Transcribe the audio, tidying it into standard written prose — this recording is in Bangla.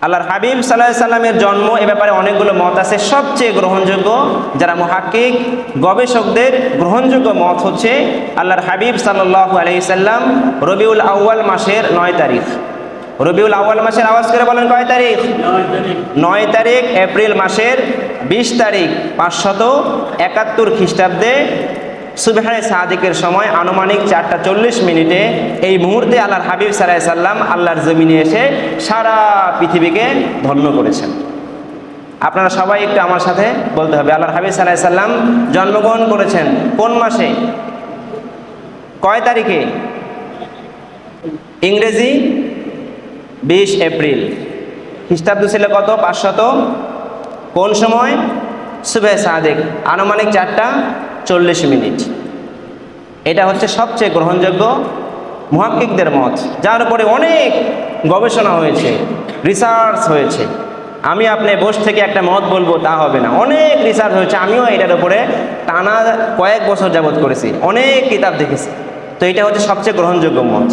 আল্লাহর হাবিব সাল্লাল্লাহু আলাইহি সাল্লামের জন্ম এ ব্যাপারে অনেকগুলো মত আছে। সবচেয়ে গ্রহণযোগ্য, যারা মুহাক্কিক গবেষকদের গ্রহণযোগ্য মত হচ্ছে আল্লাহর হাবিব সাল্লাল্লাহু আলাইহি সাল্লাম রবিউল আউয়াল মাসের 9 তারিখ। রবিউল আউয়াল মাসের আওয়াজ করে বলেন কয় তারিখ? 9 তারিখ এপ্রিল মাসের 20 তারিখ 571 খ্রিস্টাব্দে সুবহানে সাদিকের সময় আনুমানিক 4টা 40 মিনিটে এই মুহূর্তে আল্লাহর হাবিব সাল্লাল্লাহু আলাইহি সাল্লাম আল্লাহর জমিনে এসে সারা পৃথিবীকে ধন্য করেছেন। আপনারা সবাই একটু আমার সাথে বলতে হবে, আল্লাহর হাবিব সাল্লাল্লাহু আলাইহি সাল্লাম জন্মগ্রহণ করেছেন কোন মাসে, কয় তারিখে? ইংরেজি 20 এপ্রিল, খ্রিস্টাব্দ ছিল কত? 500। কোন সময়? সুবহে সাদিক, আনুমানিক 4টা 40 মিনিট। এটা হচ্ছে সবচেয়ে গ্রহণযোগ্য মুহাক্কিকদের মত, যার উপরে অনেক গবেষণা হয়েছে, রিসার্চ হয়েছে। আমি আপনি বসে থেকে একটা মত বলবো তা হবে না, অনেক রিসার্চ হয়েছে। আমিও এটার উপরে টানা কয়েক বছর যাবত করেছি, অনেক কিতাব দেখেছি। তো এটা হচ্ছে সবচেয়ে গ্রহণযোগ্য মত।